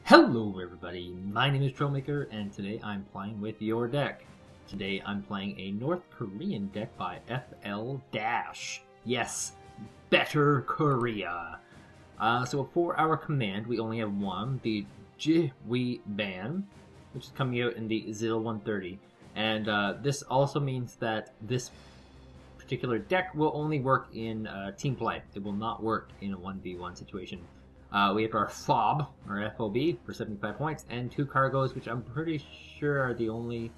Hello everybody, my name is Troublmaker and today I'm playing with your deck. Today I'm playing a North Korean deck by FL Dash. Yes, Better Korea. So for our command we only have one, the Jiwi Ban, which is coming out in the ZIL 130. And this also means that this particular deck will only work in team play. It will not work in a 1v1 situation. We have our FOB, or FOB, for 75 points, and 2 cargoes, which I'm pretty sure are the only...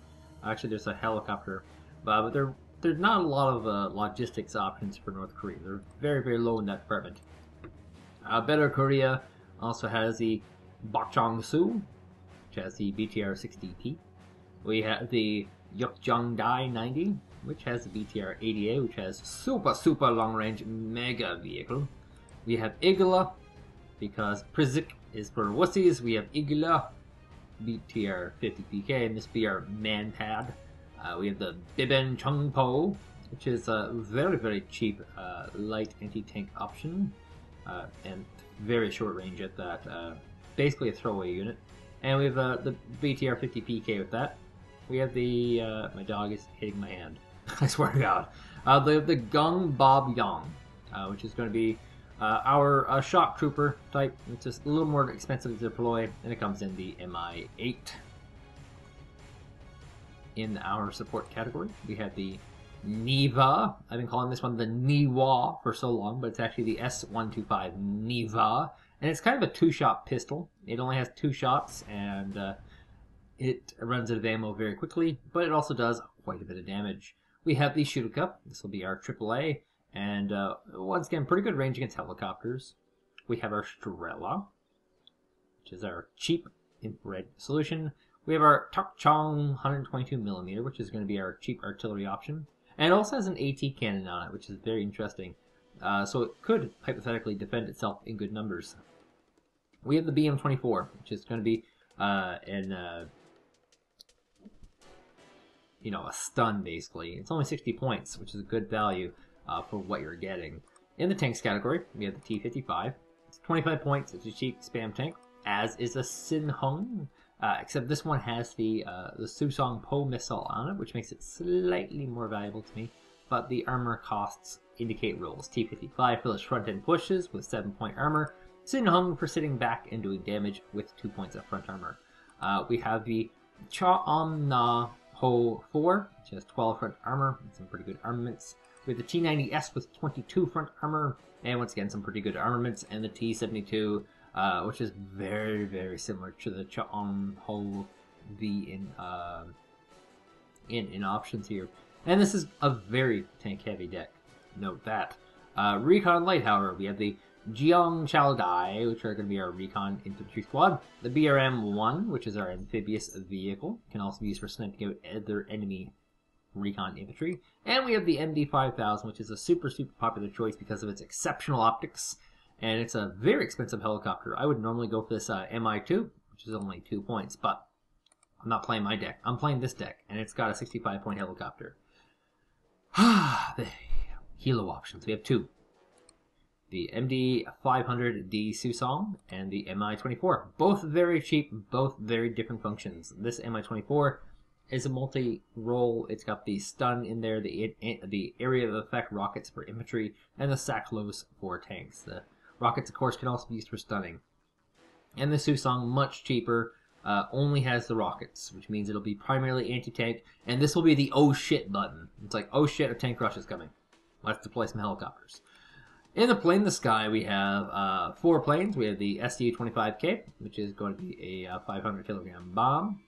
Actually, there's a helicopter, but there's not a lot of logistics options for North Korea. They're very, very low in that department. Better Korea also has the Bakchang-su, which has the BTR 60P. We have the Yukjongdai 90, which has the BTR 80A, which has super long range mega vehicle. We have Igla, because Prizik is for wussies. We have Igla, BTR 50PK, and this BR Manpad. We have the Biben Chungpo, which is a very cheap light anti-tank option, and very short range at that. Basically a throwaway unit. And we have the BTR 50PK with that. We have the my dog is hitting my hand. I swear to God. They have the Gung Bob Yang, which is going to be our shock trooper type. It's just a little more expensive to deploy, and it comes in the MI8. In our support category, we have the Niva. I've been calling this one the Niwa for so long, but it's actually the S125 Niva, and it's kind of a 2-shot pistol. It only has 2 shots, and it runs out of ammo very quickly, but it also does quite a bit of damage. We have the Shuruka. This will be our AAA. And once again, pretty good range against helicopters. We have our Strela, which is our cheap infrared solution. We have our Tokchong 122mm, which is going to be our cheap artillery option. And it also has an AT cannon on it, which is very interesting. So it could hypothetically defend itself in good numbers. We have the BM-24, which is going to be a stun, basically. It's only 60 points, which is a good value for what you're getting. In the tanks category, we have the T-55. It's 25 points. It's a cheap spam tank, as is a Sin Hung, except this one has the Susong Po missile on it, which makes it slightly more valuable to me, but the armor costs indicate rules. T-55 for those front-end pushes with 7-point armor, Sin Hung for sitting back and doing damage with 2 points of front armor. We have the Cha-Om-Na Ho 4, which has 12 front armor and some pretty good armaments. We have the T-90S with 22 front armor, and once again some pretty good armaments, and the T-72, which is very similar to the Cha-On Ho V in options here. And this is a very tank-heavy deck. Note that. Recon Light, however, we have the Jeong Chaldai, which are going to be our Recon Infantry Squad. The BRM-1, which is our amphibious vehicle, can also be used for sniping out other enemy Recon Infantry. And we have the MD-5000, which is a super popular choice because of its exceptional optics. And it's a very expensive helicopter. I would normally go for this MI2, which is only 2 points, but I'm not playing my deck. I'm playing this deck, and it's got a 65-point helicopter. The helo options. We have 2. The MD-500D Susong and the MI-24. Both very cheap, both very different functions. This MI-24 is a multi-role. It's got the stun in there, the area of effect rockets for infantry, and the Saklos for tanks. The rockets, of course, can also be used for stunning. And the Susong, much cheaper, only has the rockets, which means it'll be primarily anti-tank, and this will be the oh shit button. It's like, oh shit, a tank rush is coming. Let's deploy some helicopters. In the plane in the sky, we have 4 planes. We have the SU-25K, which is going to be a 500-kilogram bomb.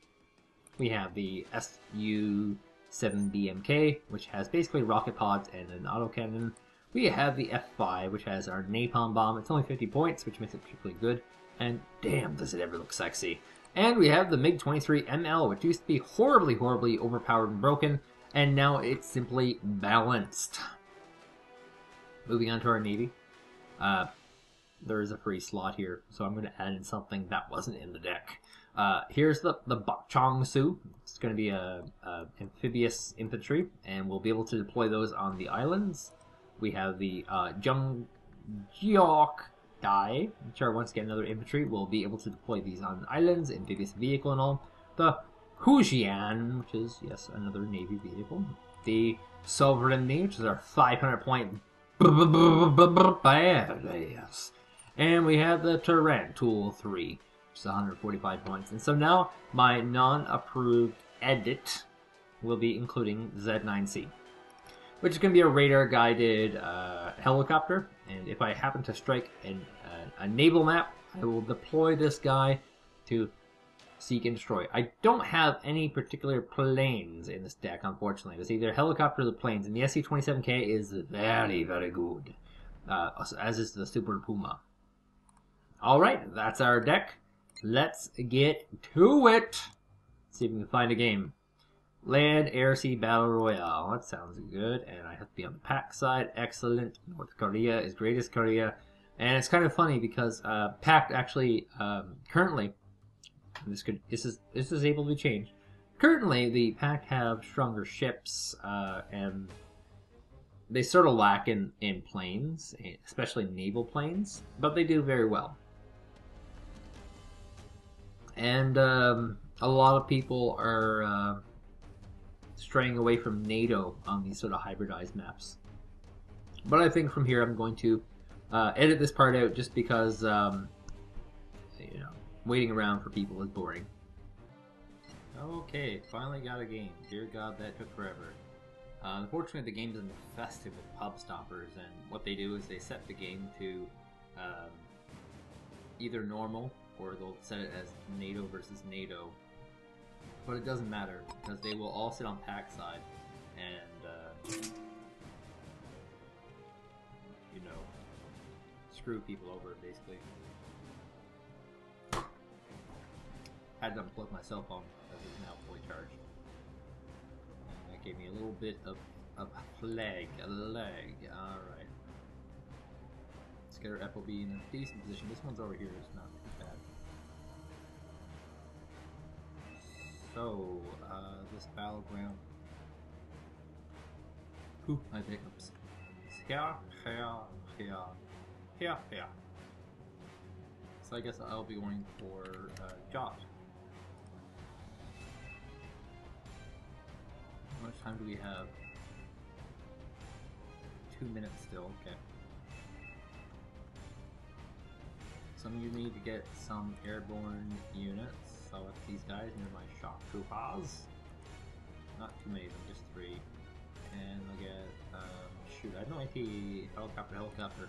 We have the SU-7BMK, which has basically rocket pods and an autocannon. We have the F-5, which has our napalm bomb. It's only 50 points, which makes it particularly good. And damn, does it ever look sexy. And we have the MiG-23ML, which used to be horribly overpowered and broken, and now it's simply balanced. Moving on to our Navy. There is a free slot here, so I'm going to add in something that wasn't in the deck. Here's the Bakchang-su. It's going to be a amphibious infantry, and we'll be able to deploy those on the islands. We have the Jungjiok die. Sure, once again, another infantry will be able to deploy these on islands, amphibious vehicle and all. The Hujian, which is, yes, another Navy vehicle. The Sovereignty, which is our 500 point yes. And we have the Tool 3, which is 145 points. And so now my non-approved edit will be including Z9C, which is going to be a radar-guided helicopter. And if I happen to strike a naval map, I will deploy this guy to seek and destroy. I don't have any particular planes in this deck, unfortunately. It's either helicopter or the planes, and the SC-27K is very, very good, as is the Super Puma. Alright, that's our deck. Let's get to it. See if we can find a game. Land, Air, Sea, Battle Royale. That sounds good. And I have to be on the Pac side. Excellent. North Korea is greatest Korea. And it's kind of funny because Pac actually currently, this is able to be changed. Currently, the Pac have stronger ships, and they sort of lack in planes, especially naval planes, but they do very well. And a lot of people are straying away from NATO on these sort of hybridized maps. But I think from here I'm going to edit this part out just because, waiting around for people is boring. Okay, finally got a game. Dear God, that took forever. Unfortunately, the game is infested with pub stoppers, and what they do is they set the game to either normal, or they'll set it as NATO versus NATO. But it doesn't matter, because they will all sit on Pac side, and, screw people over, basically. Had to unplug my cell phone, because it's now fully charged. And that gave me a little bit of a lag. Alright. Let's get our FOB in a decent position. This one's over here, it's not too bad. So, this battleground. Whew, my hiccups. Here. So I guess I'll be going for Jot. How much time do we have? 2 minutes still, okay. Some of you need to get some airborne units. So it's these guys near my shock troopers. Not too many of them, just 3. And I'll get, shoot, I have no idea, helicopter.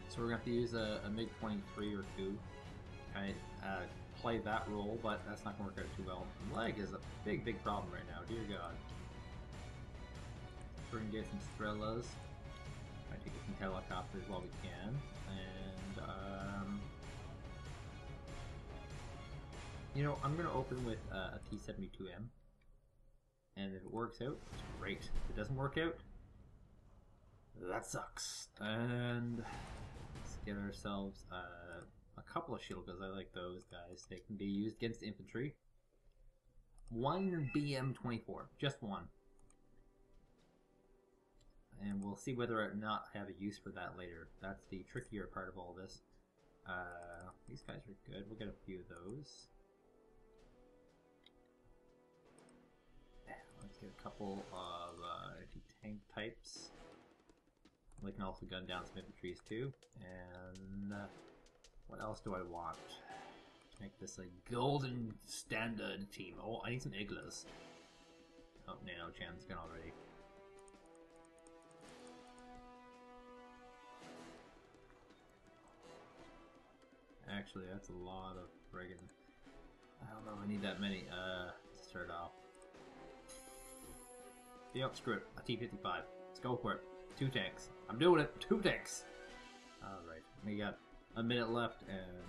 So we're going to have to use a MiG-23 or 2. Kind of play that role, but that's not going to work out too well. Lag is a big problem right now, dear God. So we're going to get some Strellas. Try to get some helicopters while we can. And, I'm going to open with a T-72M. And if it works out, it's great. If it doesn't work out, that sucks. And let's get ourselves a couple of shield guns. I like those guys. They can be used against infantry. 1 BM-24, just 1. And we'll see whether or not I have a use for that later. That's the trickier part of all this. These guys are good. We'll get a few of those. Let's get a couple of anti-tank types. We can also gun down some infantries too. And what else do I want to make this a golden standard team? Oh, I need some Iglas. Oh, no, Chan's gone already. Actually, that's a lot of friggin'... I don't know, I need that many. Let's start off. Yep, screw it. A T-55. Let's go for it. 2 tanks. I'm doing it. 2 tanks. Alright. We got a minute left, and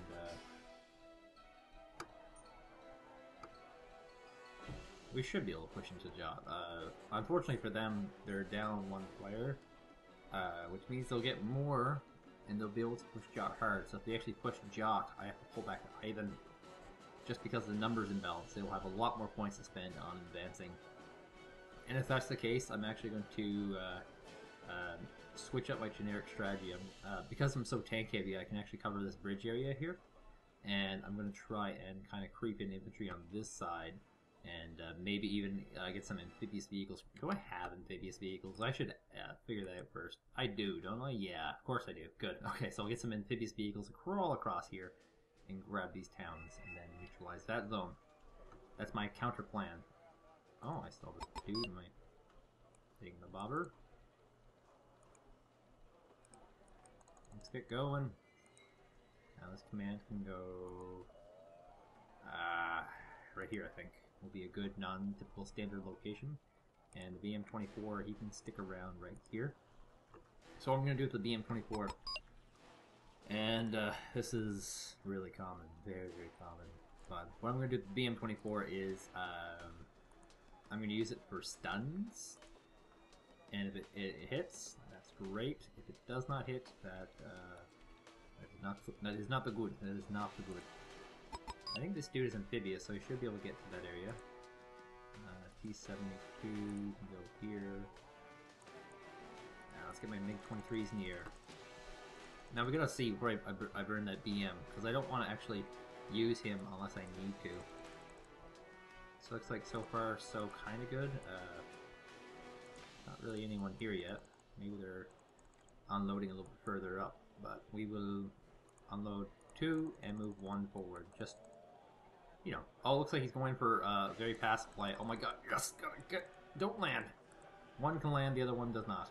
we should be able to push into Jot. Unfortunately for them, they're down 1 player, which means they'll get more, and they'll be able to push Jot hard. So if they actually push Jot, I have to pull back to Ivan, just because the numbers imbalance. They will have a lot more points to spend on advancing. And if that's the case, I'm actually going to switch up my generic strategy. Because I'm so tank heavy, I can actually cover this bridge area here, and I'm going to try and kind of creep in infantry on this side, and maybe even get some amphibious vehicles. Do I have amphibious vehicles? I should figure that out first. I do, don't I? Yeah, of course I do. Good. Okay, so I'll get some amphibious vehicles, crawl across here, and grab these towns, and then neutralize that zone. That's my counter plan. Oh, I still have this dude in my thing, the bobber. Let's get going. Now this command can go right here, I think. Will be a good non-typical standard location. And the BM-24, he can stick around right here. So what I'm going to do with the BM-24, and this is really common, very, very common. But what I'm going to do with the BM-24 is I'm going to use it for stuns. And if it hits, that's great. If it does not hit, that is not the good. That is not the good. I think this dude is amphibious, so he should be able to get to that area. T-72 can go here. Now let's get my MiG-23s in the air. Now we gotta see before I burn that BM, because I don't want to actually use him unless I need to. So looks like so far so kind of good. Not really anyone here yet. Maybe they're unloading a little bit further up, but we will unload 2 and move 1 forward. Just, you know. Oh, looks like he's going for very passive play. Oh my god, yes, gotta get, don't land. One can land, the other one does not.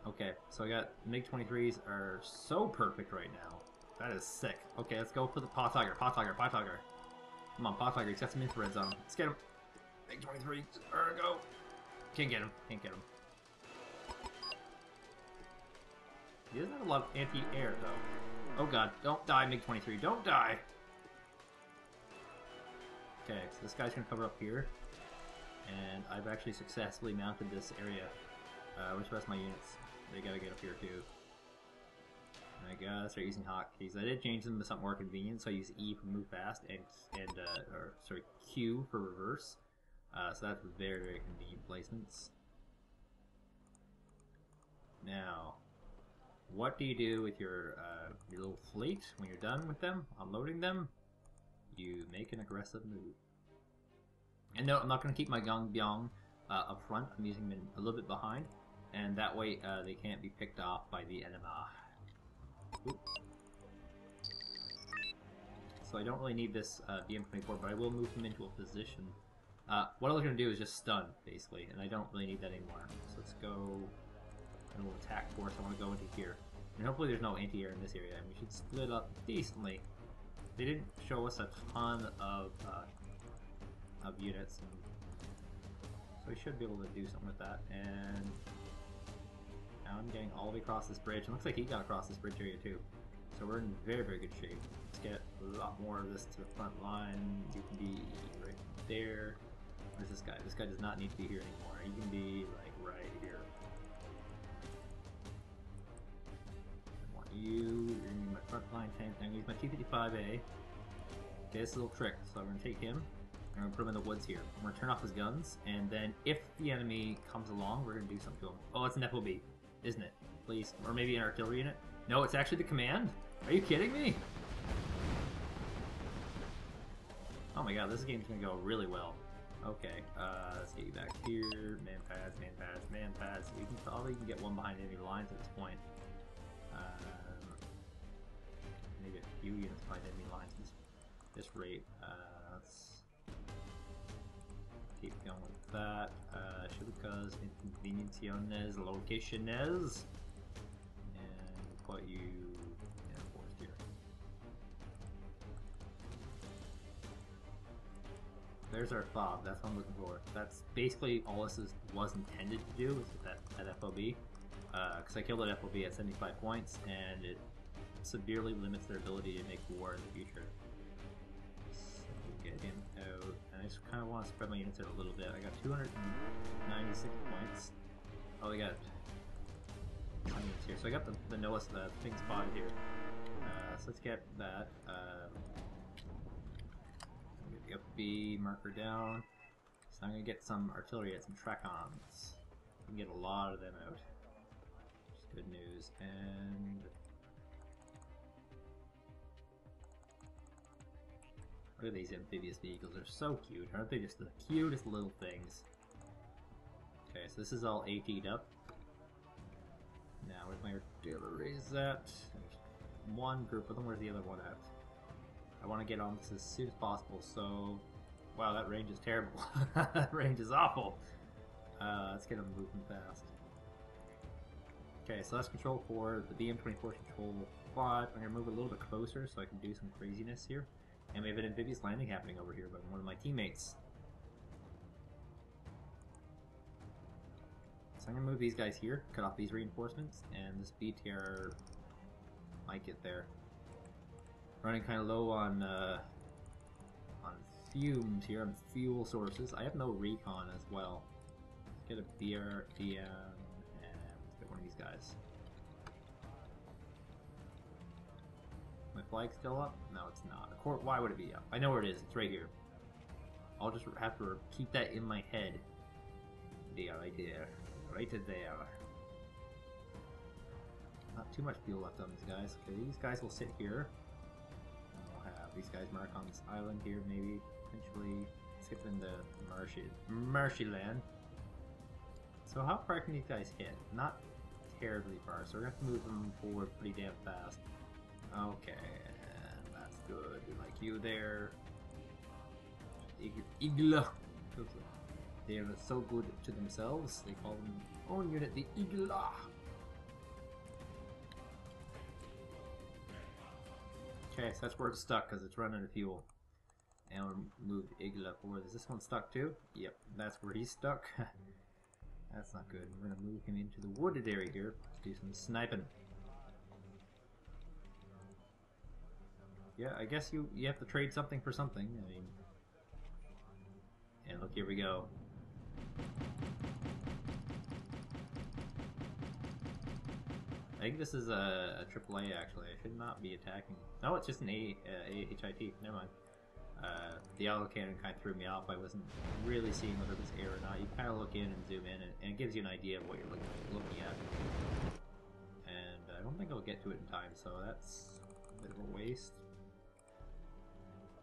Okay, so I got MiG-23s are so perfect right now. That is sick. Okay, let's go for the Paw Tiger, Paw Tiger, Paw Tiger. Come on, Paw Tiger, he's got some infrareds on him. Let's get him. MiG-23, there we go. Can't get him, can't get him. He doesn't have a lot of anti-air, though. Oh god, don't die, MiG-23, don't die! Okay, so this guy's gonna cover up here. And I've actually successfully mounted this area. Where's the rest of my units? They gotta get up here, too. And I gotta start using hotkeys. I did change them to something more convenient, so I use E for move fast, and Q for reverse. So that's very, very convenient placements. Now, what do you do with your little fleet when you're done with them, unloading them? You make an aggressive move. And no, I'm not going to keep my Gongbyong up front. I'm using them a little bit behind, and that way they can't be picked off by the enemy. Oop. So I don't really need this BM-24, but I will move him into a position. What I was going to do is just stun, basically, and I don't really need that anymore. So let's go, and we'll attack force. I want to go into here. And hopefully there's no anti-air in this area, and we should split up decently. They didn't show us a ton of units, and so we should be able to do something with that. And now I'm getting all the way across this bridge. It looks like he got across this bridge area too. So we're in very, very good shape. Let's get a lot more of this to the front line. You can be right there. Where's this guy? This guy does not need to be here anymore. He can be like right here. I want you. You're gonna be my front line tank. I'm gonna use my T-55A. Okay, this is a little trick. So I'm gonna take him. I'm gonna put him in the woods here. I'm gonna turn off his guns, and then if the enemy comes along, we're gonna do something to him. Oh, it's an FOB, isn't it? Please, or maybe an artillery unit. No, it's actually the command. Are you kidding me? Oh my god, this game's gonna go really well. Okay, let's get you back here. Man pads, man pads, man pads. We can probably get one behind enemy lines at this point. Maybe a few units behind enemy lines at this rate. Let's keep going with that. Because inconvenienciaciones locaciones. And put you in a forest here. There's our fob, that's what I'm looking for. That's basically all this was intended to do, is that FOB. Because I killed that FOB at 75 points, and it severely limits their ability to make war in the future. So get him out, and I just kind of want to spread my units out a little bit. I got 296 points. Oh, I got some units here. So I got the Noah's thing spotted here. So let's get that. Get the FB marker down. So I'm gonna get some artillery at some Trakons. We can get a lot of them out. Good news. And look at these amphibious vehicles. They're so cute. Aren't they just the cutest little things? Okay, so this is all AT'd up. Now, where's my artillery's at? There's one group of them. Where's the other one at? I want to get on this as soon as possible, so... Wow, that range is terrible. That range is awful. Let's get them moving fast. Okay, so that's control 4. The BM-24 control 5. I'm going to move a little bit closer so I can do some craziness here. And we have an amphibious landing happening over here by one of my teammates. So I'm going to move these guys here, cut off these reinforcements, and this BTR might get there. Running kind of low on fumes here, on fuel sources. I have no recon as well. Let's get a BR, DM, and let's get one of these guys. My flag still up? No, it's not. Why would it be up? I know where it is. It's right here. I'll just have to keep that in my head. They are right there. Right there. Not too much fuel left on these guys. Okay, these guys will sit here. And we'll have these guys mark on this island here, maybe. Potentially skip into marshy land. So how far can these guys hit? Not terribly far, so we're going to have to move them forward pretty damn fast. Okay, and that's good. We like you there. Igla. They are so good to themselves. They call them own unit the Igla. Okay, so that's where it's stuck because it's running out of fuel. And we'll move Igla forward. Is this one stuck too? Yep, that's where he's stuck. That's not good. We're gonna move him into the wooded area here. Do some sniping. Yeah, I guess you have to trade something for something. I mean, and look, here we go. I think this is a AAA actually. I should not be attacking. No, it's just an AHIT. Never mind. The autocannon kind of threw me off. I wasn't really seeing whether it was air or not. You kind of look in and zoom in, and it gives you an idea of what you're looking at. And I don't think I'll get to it in time, so that's a bit of a waste.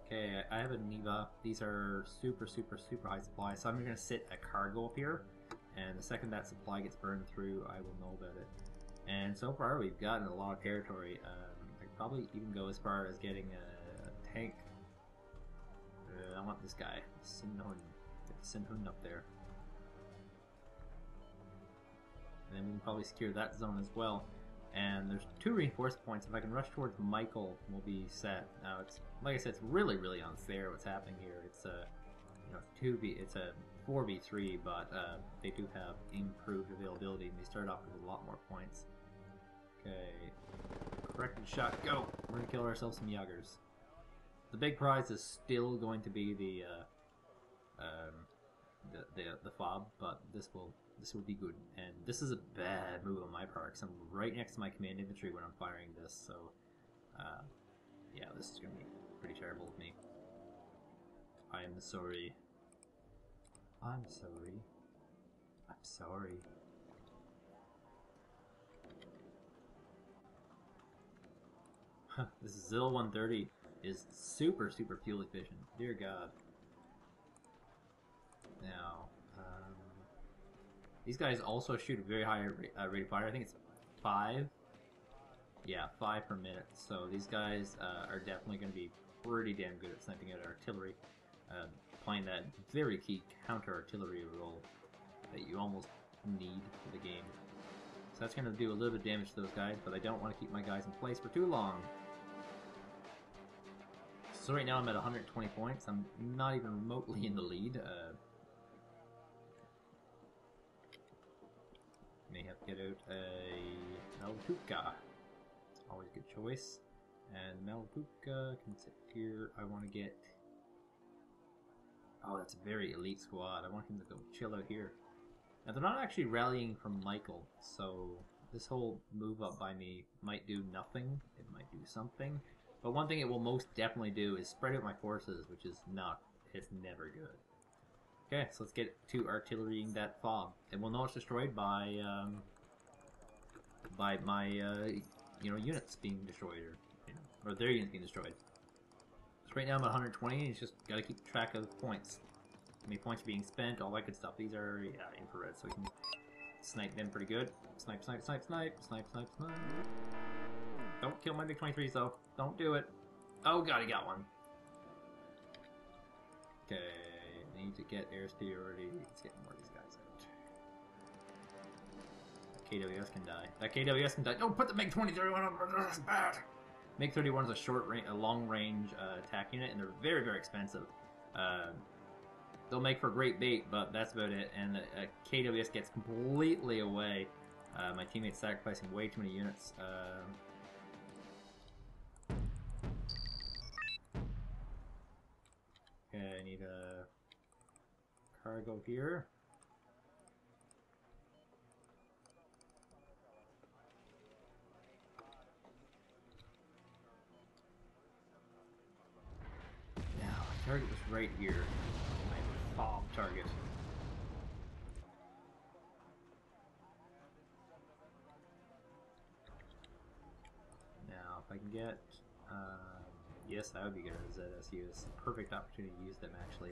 Okay, I have a Neva. These are super high supply, so I'm going to sit a cargo up here, and the second that supply gets burned through, I will know about it. And so far, we've gotten a lot of territory. I could probably even go as far as getting a tank. I want this guy, Sinhun. Get the Sinhun up there. And then we can probably secure that zone as well. And there's 2 reinforced points. If I can rush towards Michael, we'll be set. Now, it's like I said, it's really unfair what's happening here. It's a, it's a 4v3, but they do have improved availability, and they start off with a lot more points. Okay, corrected shot, go! We're gonna kill ourselves some Jaggers. The big prize is still going to be the fob, but this will be good. And this is a bad move on my part, because I'm right next to my command infantry when I'm firing this. So, yeah, this is gonna be pretty terrible with me. I am sorry. I'm sorry. I'm sorry. This Zil 130 is super fuel efficient. Dear God. Now, these guys also shoot a very high rate of fire. I think it's 5. Yeah, 5 per minute. So these guys are definitely going to be pretty damn good at sniping at artillery. Playing that very key counter-artillery role that you almost need for the game. So that's going to do a little bit of damage to those guys, but I don't want to keep my guys in place for too long. So right now I'm at 120 points. I'm not even remotely in the lead. May have to get out a Malpuka. Always a good choice. And Malpuka can sit here. I want to get... Oh, that's a very elite squad. I want him to go chill out here. Now, they're not actually rallying from Michael, so this whole move up by me might do nothing. It might do something. But one thing it will most definitely do is spread out my forces, which is not, it's never good. Okay, so let's get to artillerying that fob. And we'll know it's destroyed by by my units being destroyed, or their units being destroyed. So right now I'm at 120, and it's just got to keep track of points. How many points are being spent, all that good stuff. These are, yeah, infrared, so we can snipe them pretty good. Snipe, snipe, snipe, snipe, snipe, snipe, snipe. Don't kill my MiG-23s though. Don't do it. Oh god, he got one. Okay, I need to get air superiority. Let's get more of these guys out. That KWS can die. That KWS can die. Don't put the MiG-23 on. That's bad. MiG-31 is a long-range attack unit, and they're very, very expensive. They'll make for great bait, but that's about it. And KWS gets completely away. My teammates sacrificing way too many units. Okay, I need a cargo here. Now, my target was right here. My bomb target. Now, if I can get, yes, that would be good as ZSU. It's a perfect opportunity to use them. Actually,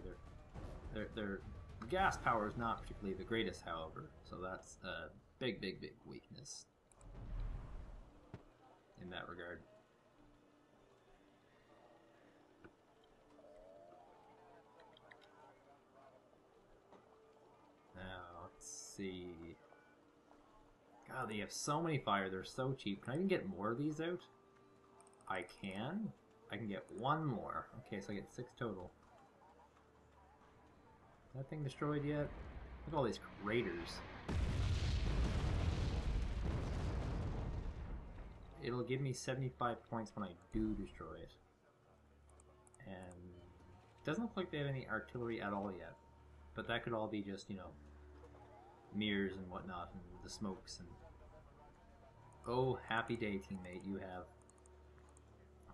their gas power is not particularly the greatest, however, so that's a big, big, big weakness in that regard. Now, let's see. God, they have so many fire. They're so cheap. Can I even get more of these out? I can. I can get one more. Okay, so I get 6 total. Is that thing destroyed yet? Look at all these craters. It'll give me 75 points when I do destroy it. And it doesn't look like they have any artillery at all yet. But that could all be just, you know, mirrors and whatnot, and the smokes. And oh, happy day, teammate. You have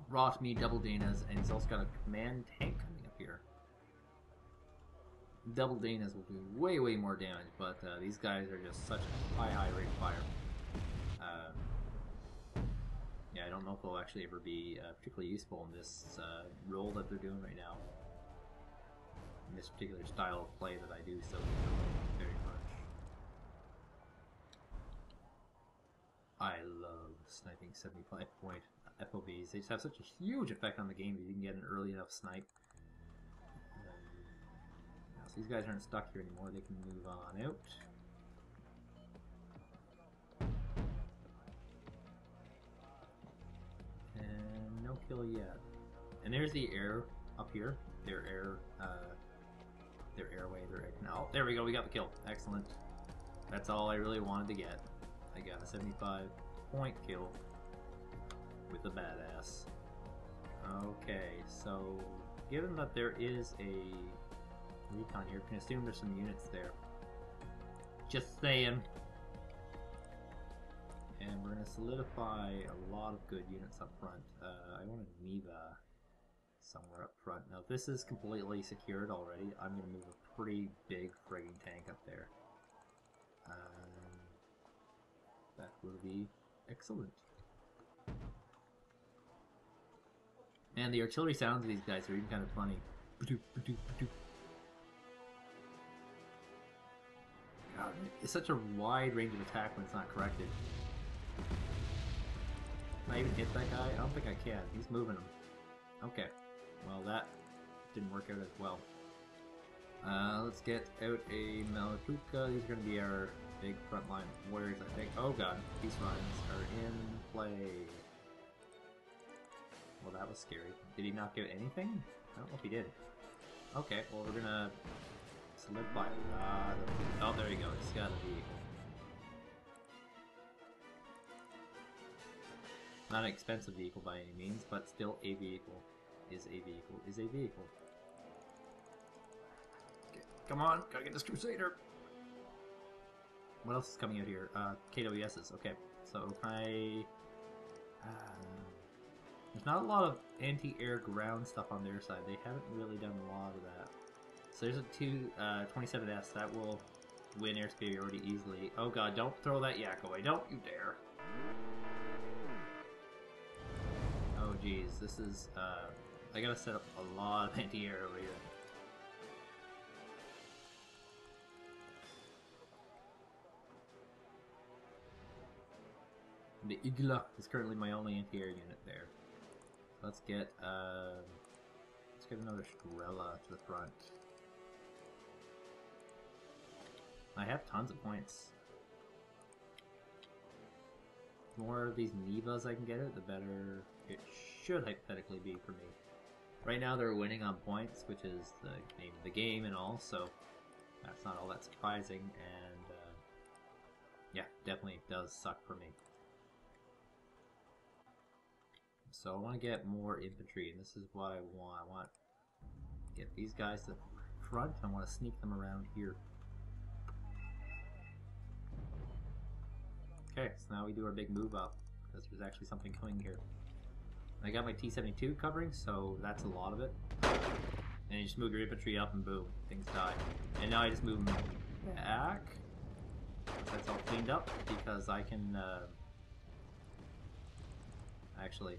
wrought me double Danas, and he's also got a command tank coming up here. Double Danas will do way, way more damage, but these guys are just such a high rate of fire. Yeah, I don't know if they'll actually ever be particularly useful in this role that they're doing right now. In this particular style of play that I do so very much. I love sniping 75-point FOVs. They just have such a huge effect on the game if you can get an early enough snipe. So these guys aren't stuck here anymore. They can move on out. And no kill yet. And there's the air up here. Their airway, their air canal. There we go, we got the kill. Excellent. That's all I really wanted to get. I got a 75-point kill with a badass. Okay, so given that there is a recon here, you can assume there's some units there. Just saying. And we're going to solidify a lot of good units up front. I want a Neva somewhere up front. Now, if this is completely secured already, I'm going to move a pretty big frigging tank up there. That will be excellent. And the artillery sounds of these guys are even kind of funny. God, it's such a wide range of attack when it's not corrected. Can I even hit that guy? I don't think I can. He's moving him. Okay. Well, that didn't work out as well. Let's get out a Malapuka. These are going to be our big frontline warriors, I think. Oh god, peace lines are in play. Well, that was scary. Did he not get anything? I don't know if he did. Okay, well, we're gonna solidify a lot of... Oh, there you go. He's got a vehicle. Not an expensive vehicle by any means, but still a vehicle. Is a vehicle. Is a vehicle. Okay, come on, gotta get this Crusader! What else is coming out here? KWSs. Okay, so if there's not a lot of anti-air ground stuff on their side. They haven't really done a lot of that. So there's a 27S that will win air superiority easily. Oh god, don't throw that yak away. Don't you dare. Oh geez, this is, I gotta set up a lot of anti-air over here. The Igla is currently my only anti-air unit there. Let's get another Strela to the front. I have tons of points. The more of these Nevas I can get it, the better it should hypothetically be for me. Right now they're winning on points, which is the name of the game and all, so that's not all that surprising, and yeah, definitely does suck for me. So I want to get more infantry, and this is what I want. I want to get these guys to the front, and I want to sneak them around here. Okay, so now we do our big move up, because there's actually something coming here. I got my T-72 covering, so that's a lot of it. And you just move your infantry up and boom, things die. And now I just move them back. That's all cleaned up, because I can, actually,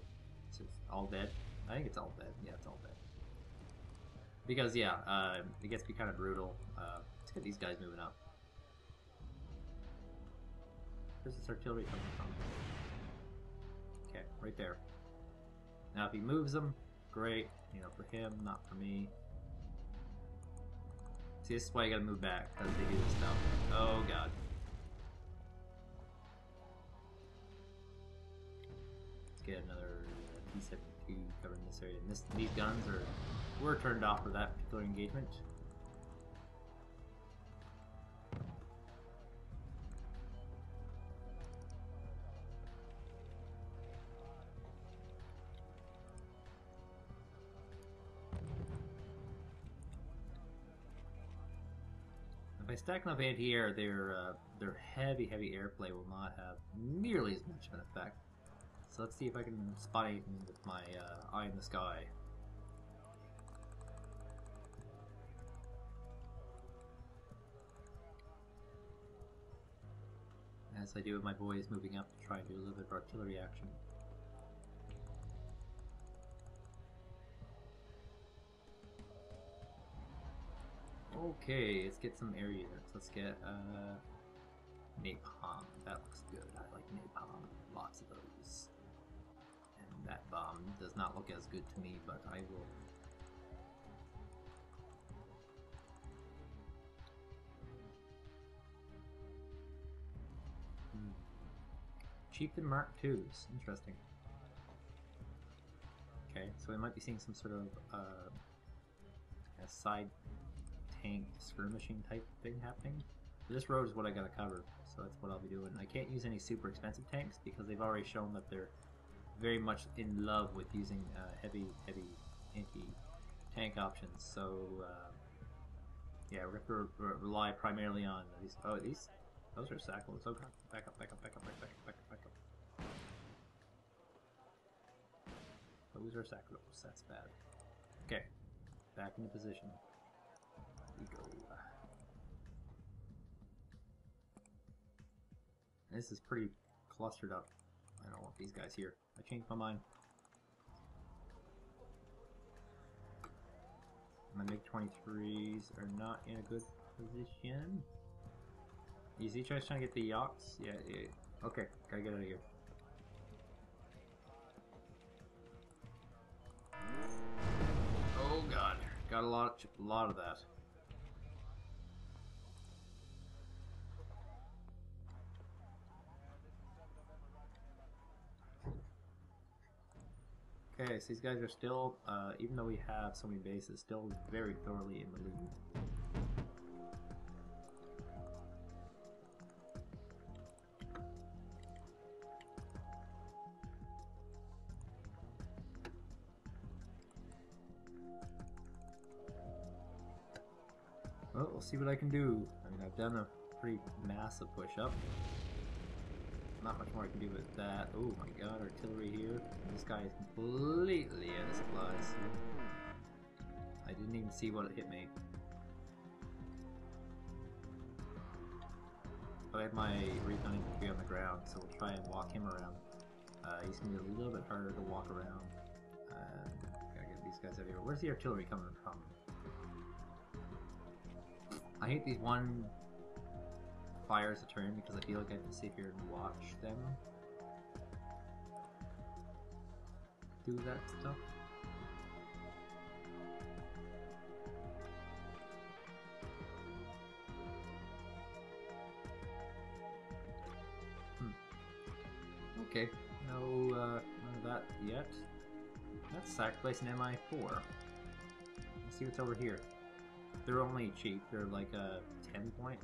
it's all dead. I think it's all dead. Yeah, it's all dead. Because, yeah, it gets to be kind of brutal. Let's get these guys moving up. Where's this artillery coming from? Okay, right there. Now if he moves them, great. You know, for him, not for me. See, this is why you gotta move back, because they do this stuff. Oh god. Let's get another T-72 covering this area. And these guns were turned off for that particular engagement. By stacking up anti-air, their heavy airplay will not have nearly as much of an effect. So let's see if I can spot anything with my eye in the sky. As I do with my boys moving up to try and do a little bit of artillery action. Okay, let's get some air units. Let's get napalm. That looks good. I like napalm. Lots of those. And that bomb does not look as good to me, but I will. Chieftain Mark IIs. Interesting. Okay, so we might be seeing some sort of a side tank skirmishing type thing happening. This road is what I gotta cover, so that's what I'll be doing. I can't use any super expensive tanks because they've already shown that they're very much in love with using heavy anti-tank options. So yeah, we're gonna have to rely primarily on these. Oh, those are sackles. Oh god, back up. Those are sackles. That's bad. Okay, back into position. We go. This is pretty clustered up. I don't want these guys here. I changed my mind. My MiG-23s are not in a good position. Is he trying to get the yachts? Yeah. Okay, gotta get out of here. Oh god, got a lot of that. Okay, so these guys are still, even though we have so many bases, still very thoroughly in the lead. Well, we'll see what I can do. I mean, I've done a pretty massive push-up. Not much more I can do with that. Oh my god, artillery here. This guy is completely out of supplies. I didn't even see what hit me. But I have my recon infantry on the ground, so we'll try and walk him around. He's gonna be a little bit harder to walk around. Gotta get these guys out of here. Where's the artillery coming from? I hate these one fires a turn because I feel like I have to sit here and watch them do that stuff. Okay, no, none of that yet. Let's sacrifice an MI4. Let's see what's over here. They're only cheap, they're like a 10 point.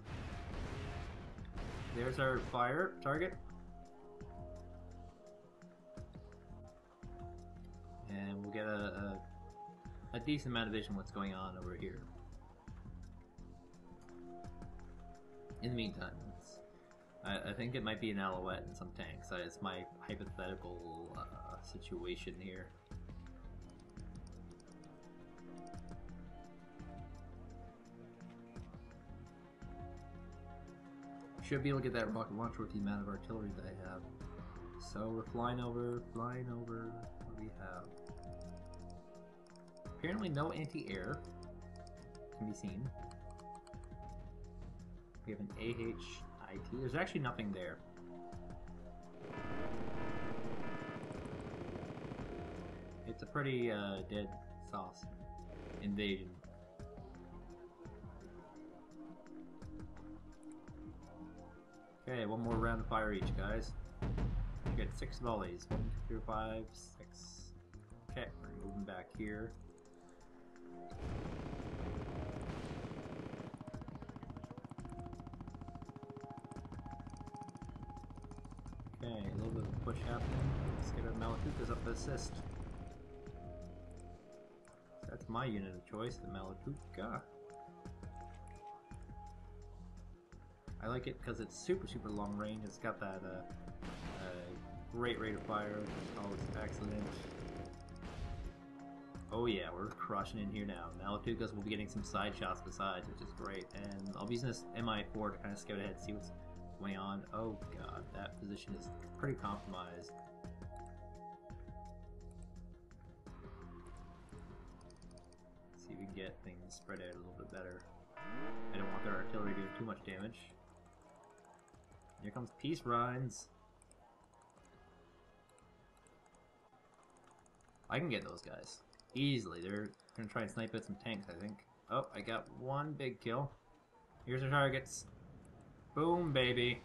There's our fire target. And we'll get a decent amount of vision what's going on over here. In the meantime, I think it might be an Alouette in some tanks. It's my hypothetical situation here. Should be able to get that rocket launcher with the amount of artillery that I have. So we're flying over. What do we have? Apparently no anti-air can be seen. We have an AHIT. There's actually nothing there. It's a pretty dead sauce invasion. Okay, one more round of fire each, guys. You get 6 volleys. 1, 2, 3, 5, 6. Okay, we're moving back here. Okay, a little bit of push happening. Let's get our Malatukas up to assist. So that's my unit of choice, the Malatuka. I like it because it's super long range. It's got that great rate of fire. Oh, it's excellent. Oh yeah, we're crushing in here now. Malatukas will be getting some side shots besides, which is great. And I'll be using this MI4 to kind of scout ahead and see what's going on. Oh god, that position is pretty compromised. Let's see if we can get things spread out a little bit better. I don't want their artillery doing too much damage. Here comes Peace Rhines. I can get those guys easily. They're gonna try and snipe at some tanks, I think. Oh, I got one big kill. Here's our targets. Boom, baby.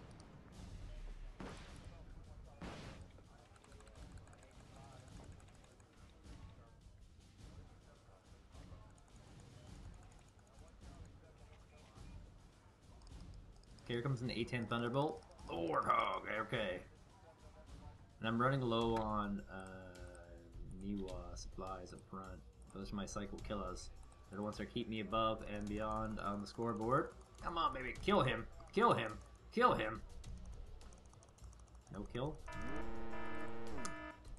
Okay, here comes an A-10 Thunderbolt. Oh, Warthog, okay. And I'm running low on Niwa supplies up front. Those are my cycle killers. They're the ones that keep me above and beyond on the scoreboard. Come on, baby, kill him. Kill him! Kill him! No kill?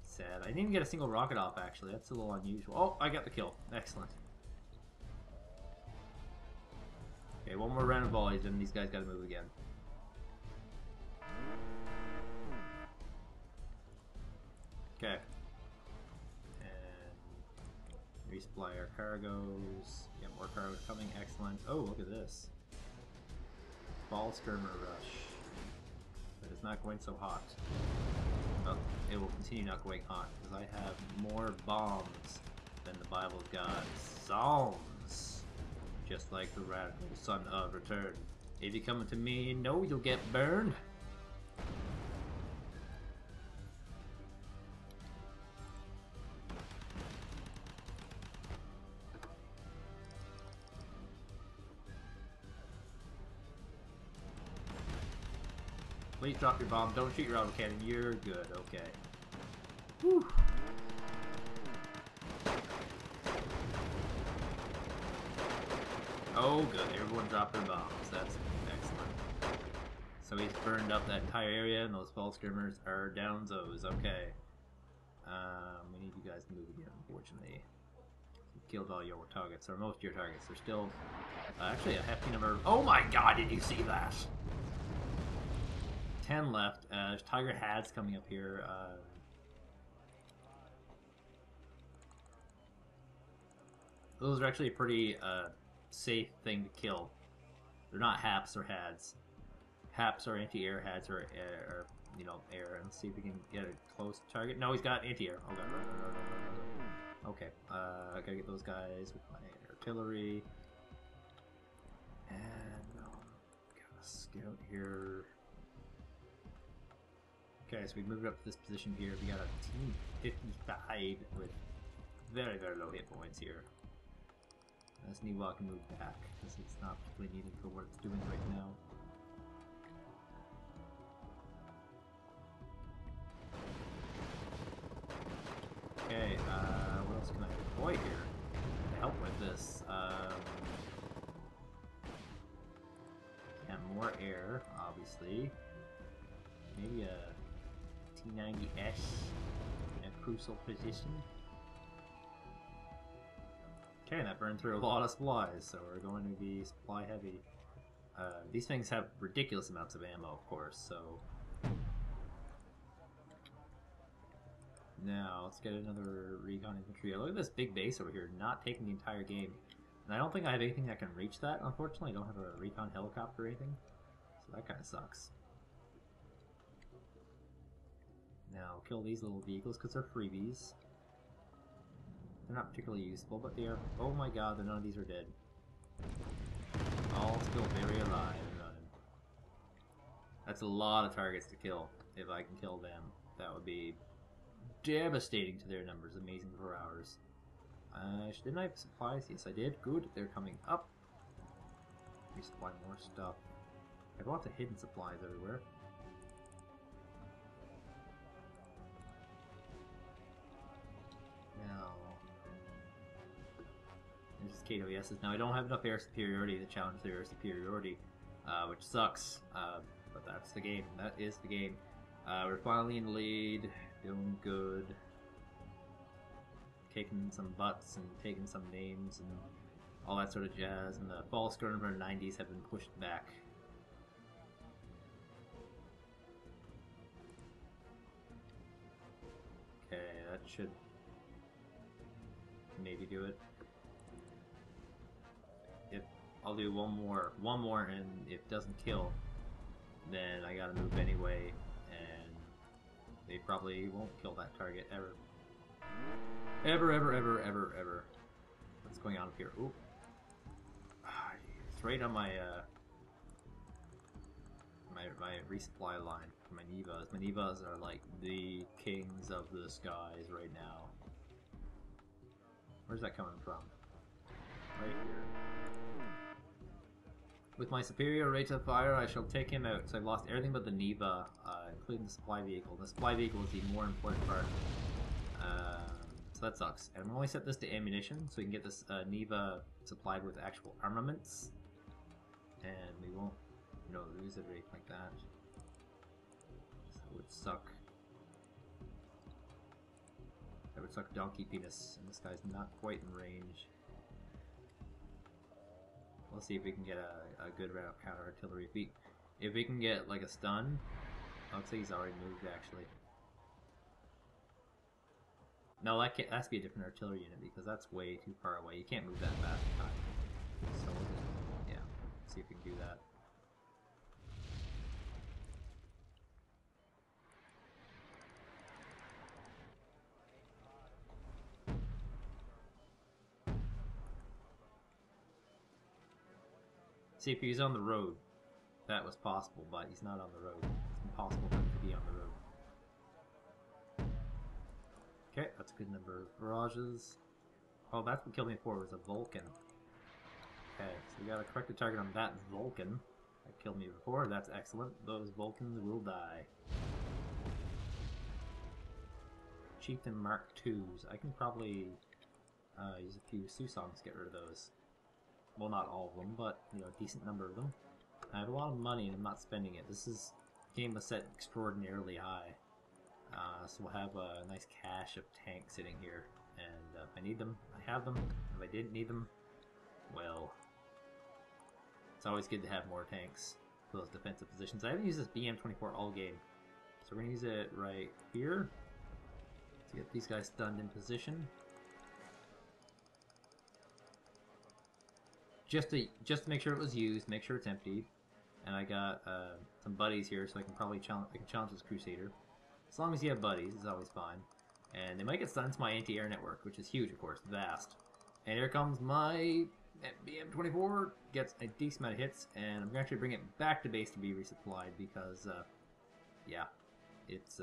Sad. I didn't even get a single rocket off, actually. That's a little unusual. Oh, I got the kill. Excellent. Okay, one more round of volleys, and these guys gotta move again. Okay. And resupply our cargoes. Get more cargoes coming. Excellent. Oh, look at this. Ball skirmer rush. But it's not going so hot. Well, it will continue not going hot because I have more bombs than the Bible of God. Psalms. Just like the radical son of return. If you come to me, you know you'll get burned. Please drop your bomb. Don't shoot your auto cannon. You're good. Okay. Whew. Oh, good. Everyone dropped their bombs. That's excellent. So he's burned up that entire area, and those fall skimmers are downzos. Okay. We need you guys to move again, unfortunately. You killed all your targets, or most of your targets. There's still actually a hefty number. Oh my god, did you see that? 10 left. There's Tiger Hads coming up here. Those are actually a pretty safe thing to kill. They're not haps or hads. Haps are anti-air, hads are air, you know, air. And let's see if we can get a close target. No, he's got anti-air. Oh god, run. Okay, I gotta get those guys with my artillery. And got a scout here. Okay, so we moved up to this position here. We got a team 55 with very, very low hit points here. This Niwa can move back because it's not particularly needed for what it's doing right now. Okay, what else can I deploy here to help with this? And more air, obviously. Maybe a T-90S in a crucial position. Okay, that burned through a lot of supplies, so we're going to be supply heavy. These things have ridiculous amounts of ammo, of course, so... Now, let's get another recon infantry. Look at this big base over here, not taking the entire game. And I don't think I have anything that can reach that, unfortunately. I don't have a recon helicopter or anything, so that kind of sucks. Now, kill these little vehicles because they're freebies. They're not particularly useful, but they are... Oh my god, none of these are dead. All still very alive and running. That's a lot of targets to kill. If I can kill them, that would be devastating to their numbers. Amazing for ours. Didn't I have supplies? Yes, I did. Good, they're coming up. Resupply more stuff. I have lots of hidden supplies everywhere. Now... There's KWSs. Now I don't have enough air superiority to challenge their air superiority, which sucks, but that's the game. That is the game. We're finally in the lead, doing good. Kicking some butts and taking some names and all that sort of jazz, and the fall score number 90s have been pushed back. Okay, that should maybe do it. If I'll do one more, and if it doesn't kill, then I gotta move anyway, and they probably won't kill that target ever. Ever. What's going on up here? Ooh. It's right on my my resupply line for my Nevas. My Nevas are like the kings of the skies right now. Where's that coming from? Right here. With my superior rate of fire, I shall take him out. So I've lost everything but the Neva, including the supply vehicle. The supply vehicle is the more important part. So that sucks. And I'm only set this to ammunition, so we can get this Neva supplied with actual armaments. And we won't, you know, lose it or anything like that. That would suck. That would suck donkey penis, and this guy's not quite in range. We'll see if we can get a good round of counter artillery. If we can get like a stun, looks like he's already moved actually. No, that has to be a different artillery unit because that's way too far away. You can't move that fast in time. So we'll just, yeah, see if we can do that. See, if he was on the road, that was possible, but he's not on the road. It's impossible for him to be on the road. Okay, that's a good number of barrages. Oh, that's what killed me before, was a Vulcan. Okay, so we got a corrected target on that Vulcan. That killed me before, that's excellent. Those Vulcans will die. Chieftain Mark IIs. I can probably use a few Susongs to get rid of those. Well, not all of them, but, you know, a decent number of them. I have a lot of money and I'm not spending it. This game was set extraordinarily high. So we'll have a nice cache of tanks sitting here. And if I need them, I have them. If I didn't need them, well, it's always good to have more tanks. those defensive positions. I haven't used this BM-24 all game, so we're gonna use it right here to get these guys stunned in position. Just to make sure it was used, make sure it's emptied. And I got some buddies here, so I can probably challenge this Crusader. As long as you have buddies, it's always fine. And they might get stunned to my anti-air network, which is huge, of course, vast. And here comes my BM-24, gets a decent amount of hits, and I'm going to actually bring it back to base to be resupplied because, yeah, it's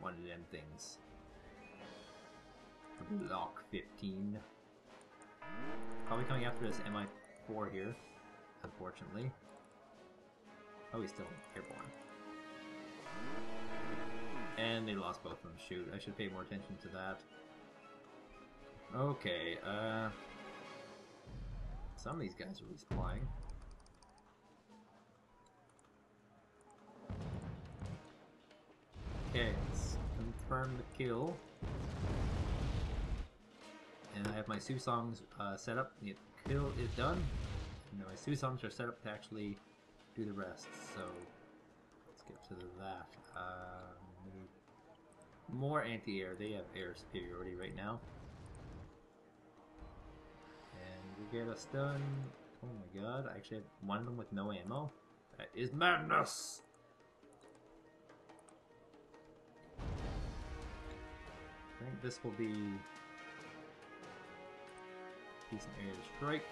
one of them things. Block 15. Probably coming after this MI4 here, unfortunately. Oh, he's still airborne. And they lost both of them. Shoot, I should pay more attention to that. Okay, some of these guys are resupplying. Okay, let's confirm the kill. And I have my Susongs set up. The kill is done. And my Susongs are set up to actually do the rest. So let's get to that. More anti-air. They have air superiority right now. And we get a stun. Oh my god, I actually have one of them with no ammo. That is madness! I think this will be decent area to strike.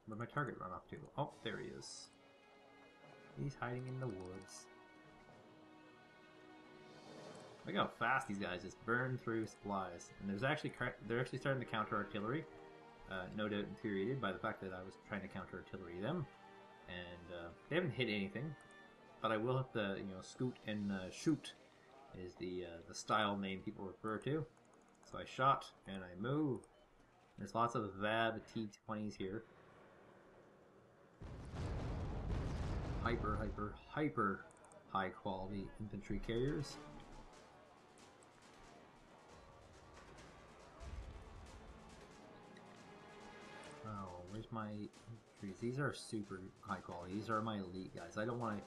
Where'd my target run off to? Oh, there he is. He's hiding in the woods. Look how fast these guys just burn through supplies. And they're actually starting to counter artillery. No doubt infuriated by the fact that I was trying to counter artillery them. And they haven't hit anything. But I will have to, scoot and shoot is the style name people refer to. So I shot and I move. There's lots of VAB T-20s here. Hyper high quality infantry carriers. Oh, where's my infantry? These are super high quality. These are my elite guys. I don't want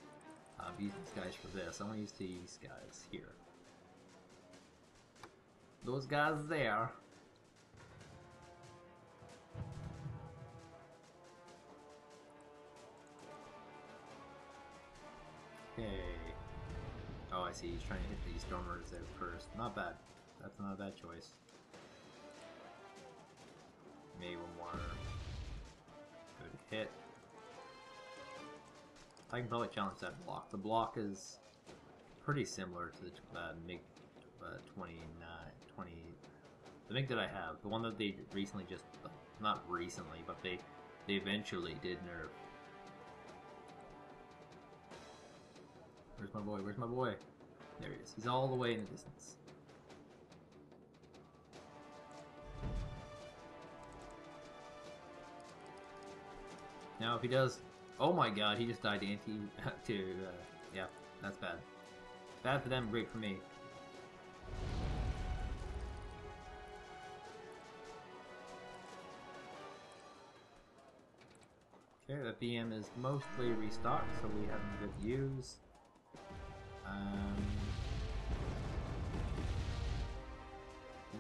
to use these guys for this. I want to use these guys here. Those guys there. Okay. Oh, I see. He's trying to hit these stormers there first. Not bad. That's not a bad choice. Maybe one more. Good hit. I can probably challenge that block. The block is pretty similar to the MiG 20. The MiG that I have. The one that they recently not recently, but they eventually did nerf. Where's my boy? Where's my boy? There he is. He's all the way in the distance. Now if he does... Oh my god, he just died to yeah, that's bad. Bad for them, great for me. Okay, the BM is mostly restocked, so we have good use.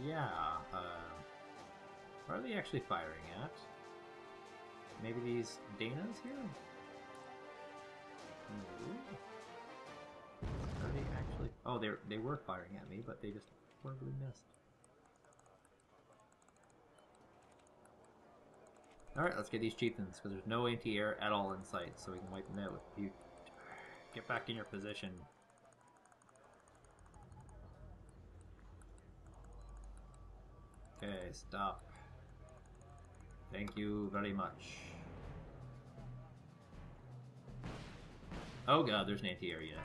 Yeah, where are they actually firing at? Maybe these Danas here? Are they actually... Oh, they were firing at me, but they just horribly missed. Alright, let's get these chieftains, because there's no anti-air at all in sight, so we can wipe them out. You get back in your position. Okay, stop. Thank you very much. Oh god, there's an anti-air unit.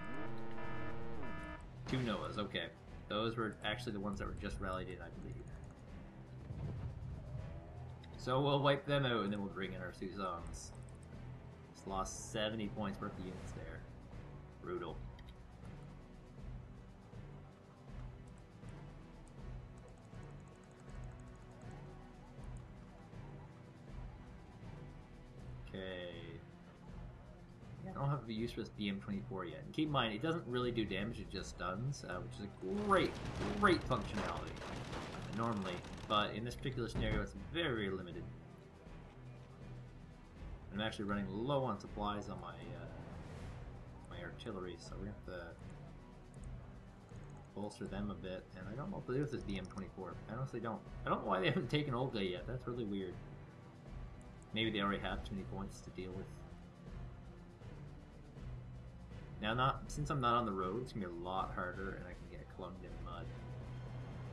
2 Noahs, okay. Those were actually the ones that were just rallied in, I believe. So we'll wipe them out and then we'll bring in our Susans. Just lost 70 points worth of units there. Brutal. of use for this BM-24 yet. And keep in mind, it doesn't really do damage, it just stuns, which is a great functionality normally. But in this particular scenario, it's very limited. I'm actually running low on supplies on my my artillery, so we have to bolster them a bit. And I don't know what to do with this BM-24. I honestly don't. I don't know why they haven't taken Olga yet. That's really weird. Maybe they already have too many points to deal with. Now, since I'm not on the road, it's gonna be a lot harder, and I can get clunged in mud.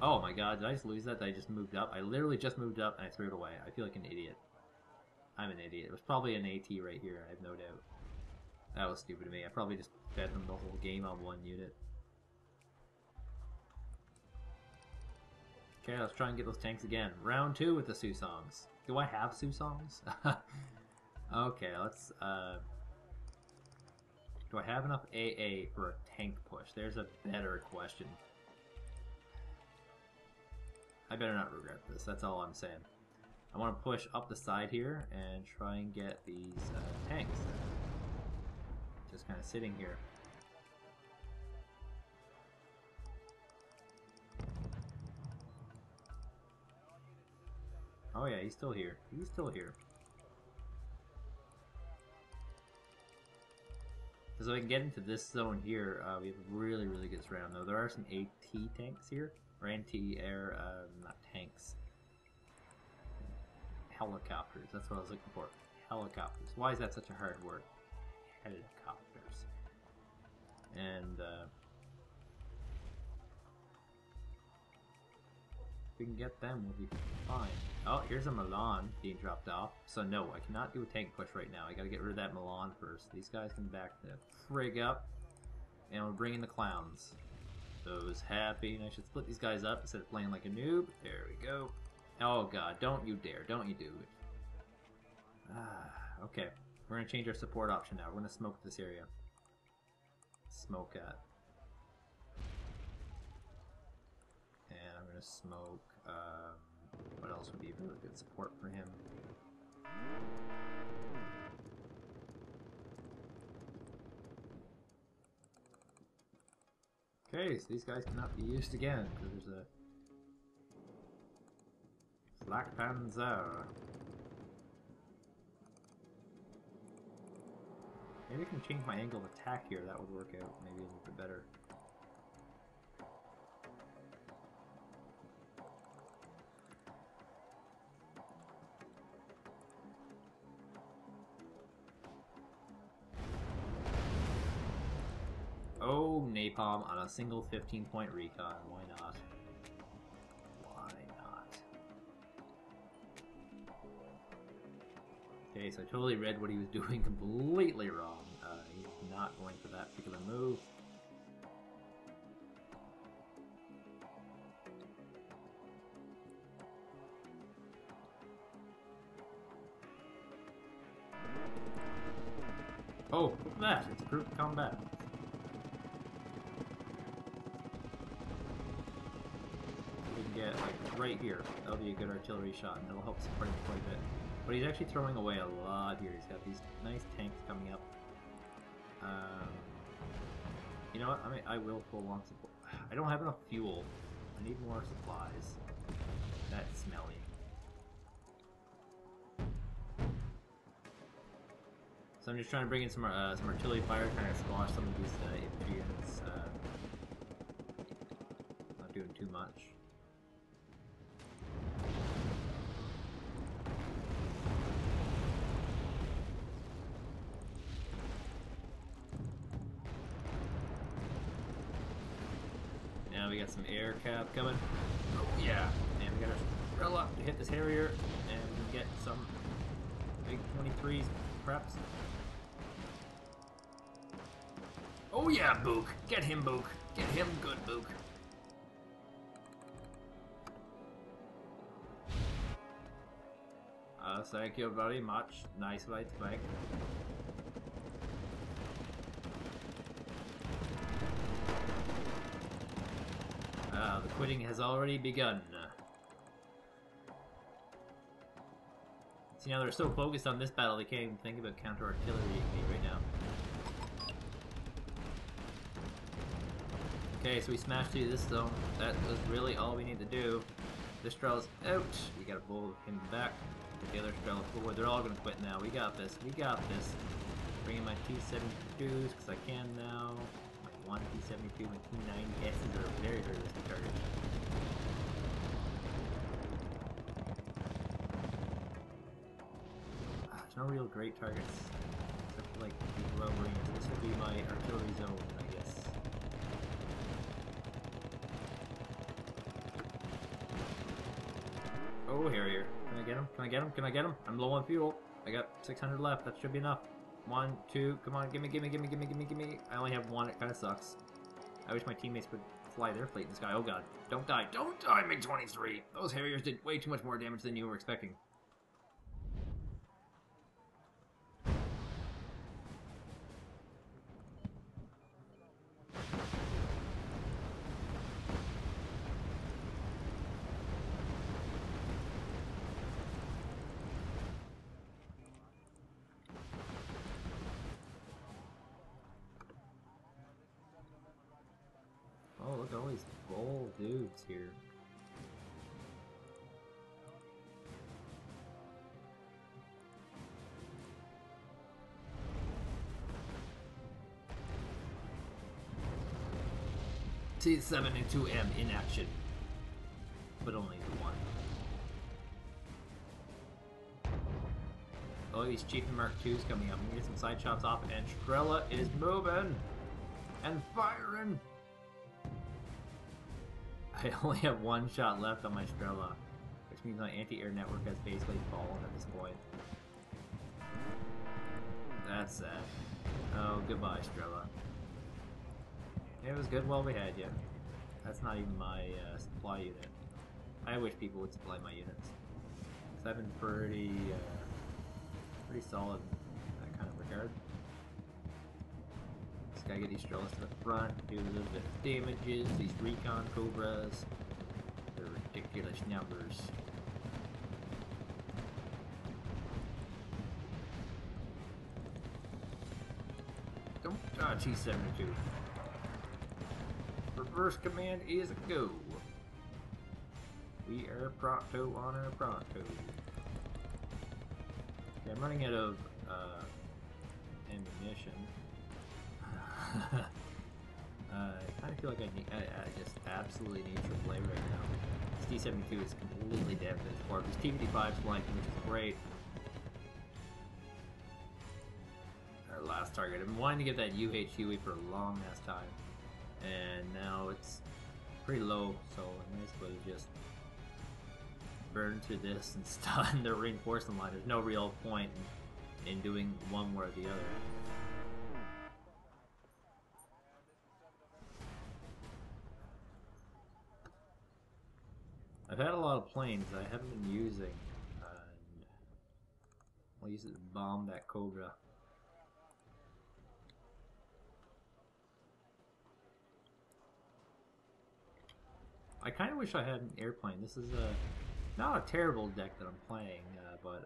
Oh my god, did I just lose that? Did I just moved up? I literally just moved up and I threw it away. I feel like an idiot. I'm an idiot. It was probably an AT right here, I have no doubt. That was stupid of me. I probably just fed them the whole game on one unit. Okay, let's try and get those tanks again. Round 2 with the Susongs. Do I have Susongs? Okay, let's do I have enough AA for a tank push? There's a better question. I better not regret this, that's all I'm saying. I want to push up the side here and try and get these tanks. Just kind of sitting here. Oh yeah, he's still here. He's still here. So I can get into this zone here. We have a really good surround though. There are some AT tanks here. Or anti-air, not tanks. Helicopters, that's what I was looking for. Helicopters. Why is that such a hard word? Helicopters. And, if we can get them, we'll be fine. Oh, here's a Milan being dropped off. So no, I cannot do a tank push right now. I gotta get rid of that Milan first. These guys can back the frig up. And we'll bring in the clowns. Those happy. And I should split these guys up instead of playing like a noob. There we go. Oh god, don't you dare. Don't you do it. Okay. We're gonna change our support option now. We're gonna smoke this area. Smoke at. And I'm gonna smoke, what else would be really good support for him? Okay, so these guys cannot be used again, because there's a Black Panzer. Maybe I can change my angle of attack here, that would work out maybe a little bit better. Oh, napalm on a single 15-point recon. Why not? Why not? Okay, so I totally read what he was doing completely wrong. He's not going for that particular move. Oh, look at that! It's group combat. Get like right here. That'll be a good artillery shot and it'll help support him quite a bit. But he's actually throwing away a lot here. He's got these nice tanks coming up. You know what? I will full on support. I don't have enough fuel. I need more supplies. That's smelly. So I'm just trying to bring in some artillery fire, trying to squash some of these infantry units. Not doing too much. Now we got some air cap coming. Oh yeah, and we gotta roll up to hit this Harrier, and we can get some big 23s, perhaps. Oh yeah, Book! Get him, Book! Get him good, Book! Thank you very much. Nice right back. The quitting has already begun. See, now they're so focused on this battle, they can't even think about counter-artillery right now. Okay, so we smashed through this zone. That was really all we need to do. This Strela's out. We gotta pull him back. Get the other Strela forward. They're all gonna quit now. We got this. We got this. Bring in my T-72s because I can now. My one T-72 and T-90Ss are very, very risky targets. There's no real great targets. Except for like these low range. This would be my artillery zone, I guess. Oh, Harrier. Can I get him? Can I get him? Can I get him? I'm low on fuel. I got 600 left. That should be enough. 1, 2, come on, gimme, gimme, gimme, gimme, gimme, gimme. I only have one, it kinda sucks. I wish my teammates would fly their fleet in the sky. Oh god. Don't die. Don't die, MiG-23! Those Harriers did way too much more damage than you were expecting. Oh, look at all these bold dudes here. T7 and 2M in action. But only the one. Oh, these Chieftain Mark II's coming up. I'm gonna get some side shots off, and Strela is moving! And firing! I only have one shot left on my Strela, which means my anti-air network has basically fallen at this point. That's sad. Oh, goodbye, Strela. It was good while we had you. That's not even my supply unit. I wish people would supply my units. So I've been pretty solid in that kind of regard. Just gotta get these Strelas to the front, do a little bit of damages. These recon Cobras, they're ridiculous numbers. Don't dodge T-72. Reverse command is a go. We are pronto on our pronto. Okay, I'm running out of ammunition. I kind of feel like I just absolutely need AAA right now. This T-72 is completely dead for this part. This T-55's flanking, which is great. Our last target. I've been wanting to get that UHUE for a long ass time. And now it's pretty low, so I might as well just burn through this and stun the reinforcement line. There's no real point in doing one way or the other. I've had a lot of planes I haven't been using, and I'll use it to bomb that Cobra. I kind of wish I had an airplane. This is not a terrible deck that I'm playing, but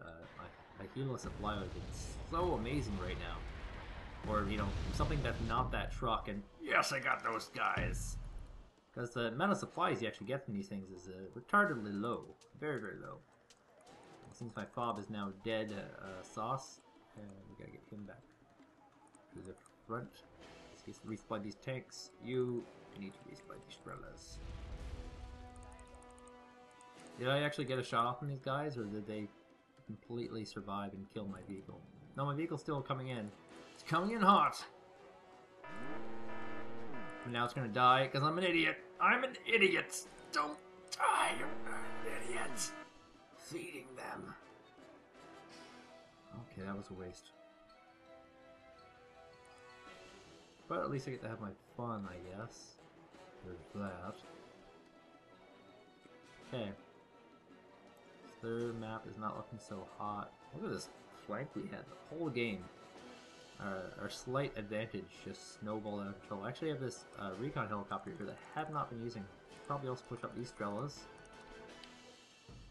my Helo supply would be so amazing right now. Or, you know, something that's not that truck, and yes, I got those guys! Because the amount of supplies you actually get from these things is retardedly low. Very, very low. And since my fob is now dead sauce, we gotta get him back to the front. Let's resupply these tanks. You need to resupply these Strelas. Did I actually get a shot off on these guys, or did they completely survive and kill my vehicle? No, my vehicle's still coming in. It's coming in hot! And now it's gonna die, because I'm an idiot! I'm an idiot! Don't die, you're an idiot! Feeding them. Okay, that was a waste. But at least I get to have my fun, I guess. There's that. Okay. Third map is not looking so hot. Look at this flank we had the whole game. Our slight advantage just snowballed out of control. I actually have this recon helicopter here that I have not been using. Should probably also push up these Strelas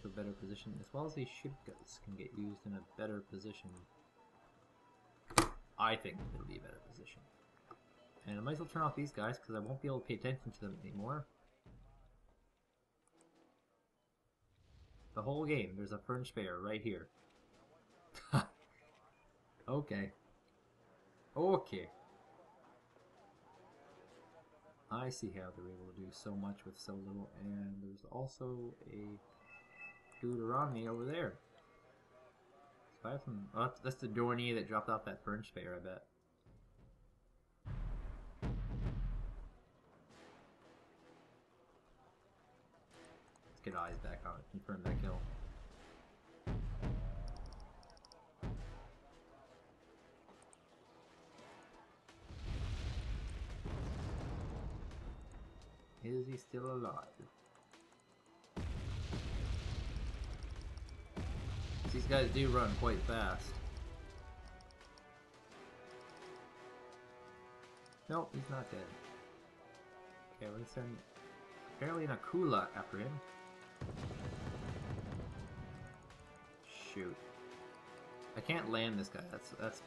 to a better position, as well as these ship guns can get used in a better position. I think it'll be a better position. And I might as well turn off these guys because I won't be able to pay attention to them anymore. The whole game, there's a furnace bear right here. Okay. Okay. I see how they're able to do so much with so little, and there's also a dude around me over there. So I have some. Oh, that's the Dorney that dropped off that furnace bear, I bet. Let's get eyes back on it. Confirm that kill. Is he still alive? These guys do run quite fast. Nope, he's not dead. Okay, we're gonna send apparently an Akula after him. Shoot. I can't land this guy, that's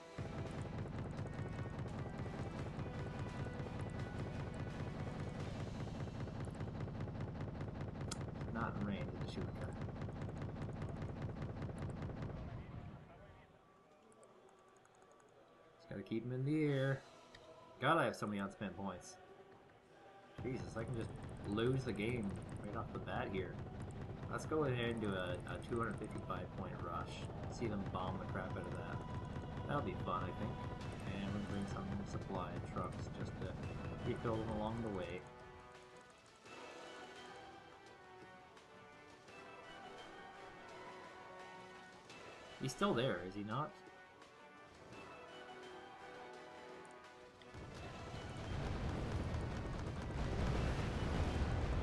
not in range of the shooting guy. Just gotta keep him in the air. God, I have so many unspent points. Jesus, I can just lose the game right off the bat here. Let's go ahead and do a 255 point rush. See them bomb the crap out of that. That'll be fun, I think. And we'll bring some supply trucks just to refill them along the way. He's still there, is he not?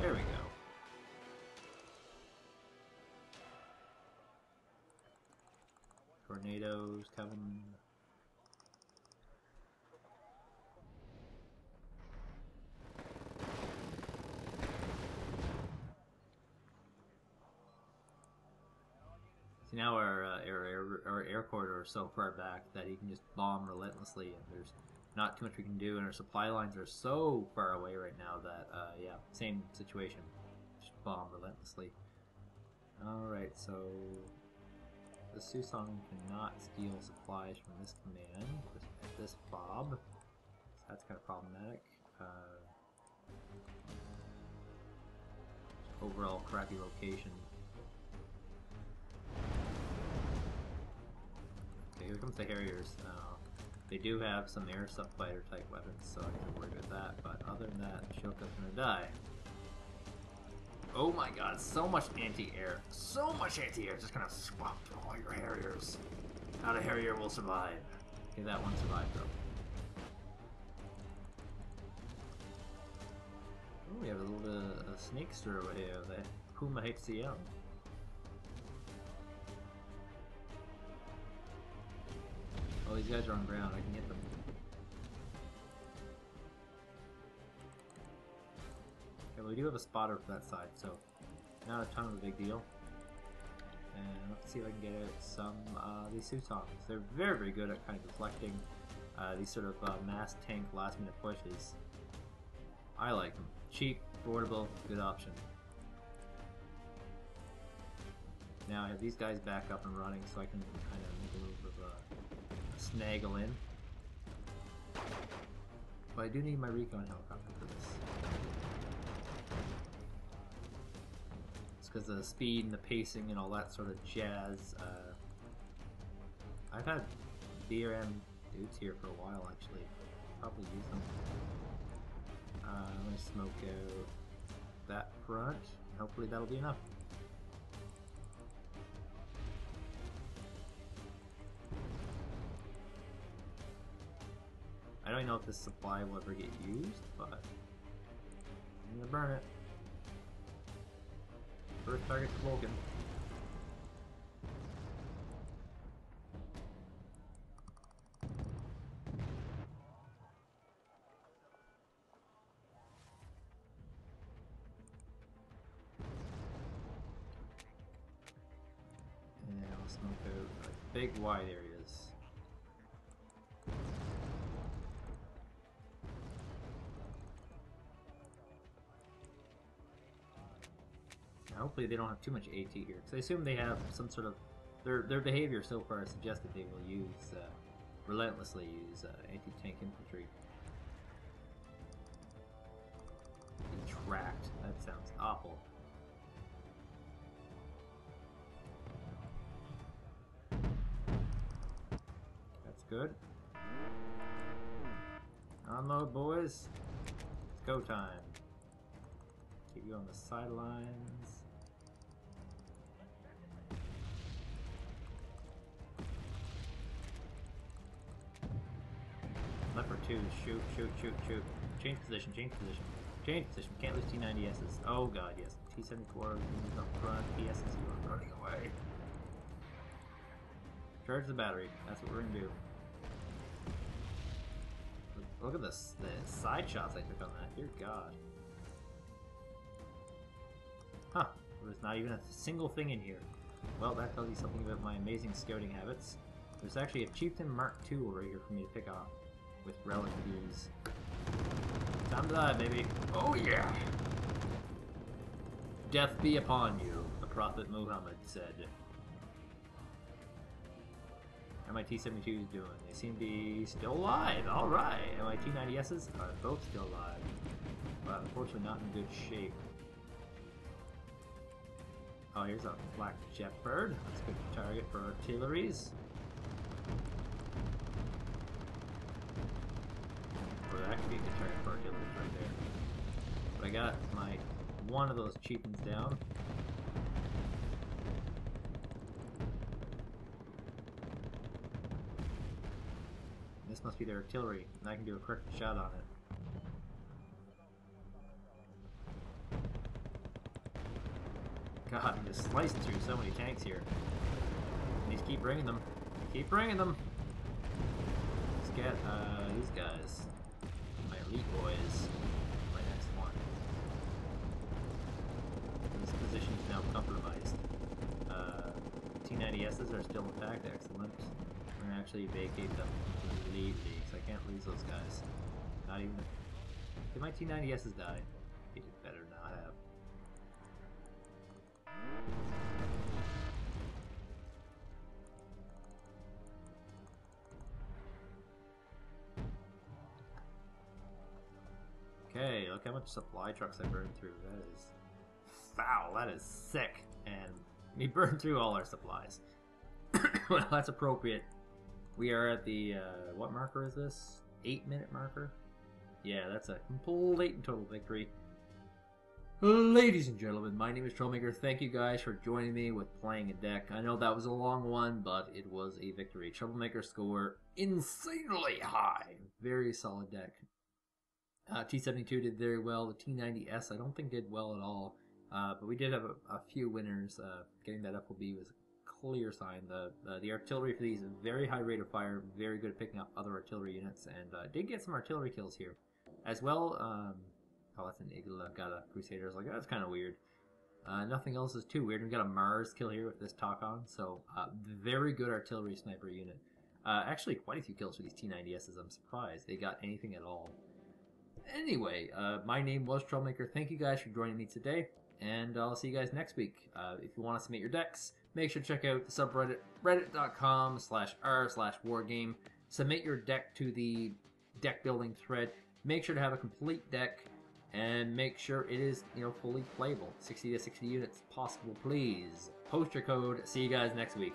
There we go. Tornadoes coming. See, now our air corridor is so far back that he can just bomb relentlessly, and there's not too much we can do, and our supply lines are so far away right now that, yeah, same situation. Just bomb relentlessly. Alright, so the Susong cannot steal supplies from this command, this fob. So that's kind of problematic. Overall crappy location. Okay, here comes the Harriers. They do have some air sub-fighter type weapons, so I can worry about that, but other than that, Shoka's gonna die. Oh my god, so much anti-air. So much anti-air, just gonna swap to all your Harriers. Not a Harrier will survive. Okay, that one survived though. Oh, we have a little bit of a snakester over here, the Puma HCM. Oh, these guys are on ground, I can get them. Okay, well, we do have a spotter for that side, so not a ton of a big deal. And let's see if I can get out some these Sutongs. They're very, very good at kind of deflecting these sort of mass tank last minute pushes. I like them. Cheap, affordable, good option. Now I have these guys back up and running, so I can kind of make a little bit of a snaggle in. But I do need my recon helicopter for this. It's because of the speed and the pacing and all that sort of jazz. I've had BRM dudes here for a while actually. Probably use them. I'm going to smoke out that front. Hopefully that'll be enough. I don't know if this supply will ever get used, but I'm going to burn it. First target's Vulcan. And I'll smoke out big wide areas. hopefully they don't have too much AT here, because I assume they have some sort of... Their behavior so far suggests that they will use, relentlessly use anti-tank infantry. Be tracked. That sounds awful. That's good. Unload, boys. It's go time. Keep you on the sidelines. Leopard 2, shoot, shoot, shoot, shoot. Change position, change position. Change position. Can't lose T90Ss. Oh god, yes. T74 is up front. PSs, you are running away. Charge the battery. That's what we're gonna do. Look at this, the side shots I took on that. Dear god. Huh. There's not even a single thing in here. Well, that tells you something about my amazing scouting habits. There's actually a Chieftain Mark II over here for me to pick off with relative ease. Time to die, baby. Oh yeah! Death be upon you, the Prophet Muhammad said. How my T-72s doing? They seem to be still alive. Alright! And my T-90Ss are both still alive. But unfortunately not in good shape. Oh, here's a Black Shepherd. That's a good target for artilleries. Or that could be a good target for artilleries right there. But I got my one of those chieftains down. This must be their artillery, and I can do a quick shot on it. God, he just sliced through so many tanks here. And just keep bringing them. Keep bringing them! Let's get these guys. My elite boys. My next one. This position is now compromised. T-90Ss are still intact, excellent. We're gonna actually vacate them completely, because I can't lose those guys. Not even... Did my T-90Ss die? They better not have. Okay, look how much supply trucks I burned through. That is foul. That is sick. And we burned through all our supplies. Well, that's appropriate. We are at the, what marker is this? 8-minute marker? Yeah, that's a complete and total victory. Ladies and gentlemen, my name is Troublmaker. Thank you guys for joining me with playing a deck. I know that was a long one, but it was a victory. Troublemaker score insanely high. Very solid deck. T-72 did very well. The T-90S I don't think did well at all. But we did have a few winners. Getting that FOB was a clear sign. The artillery for these, very high rate of fire, very good at picking up other artillery units, and did get some artillery kills here. As well, oh, that's an Eagle. I've got a Crusader. I was like, that's kind of weird. Nothing else is too weird. We got a Mars kill here with this Talk-On, so very good artillery sniper unit. Actually, quite a few kills for these T-90Ss. I'm surprised they got anything at all. Anyway, my name was Troublemaker. Thank you guys for joining me today, and I'll see you guys next week. If you want to submit your decks, make sure to check out the subreddit, reddit.com/r/wargame. Submit your deck to the deck building thread. Make sure to have a complete deck, and make sure it is, fully playable. 60 to 60 units possible, please. Post your code. See you guys next week.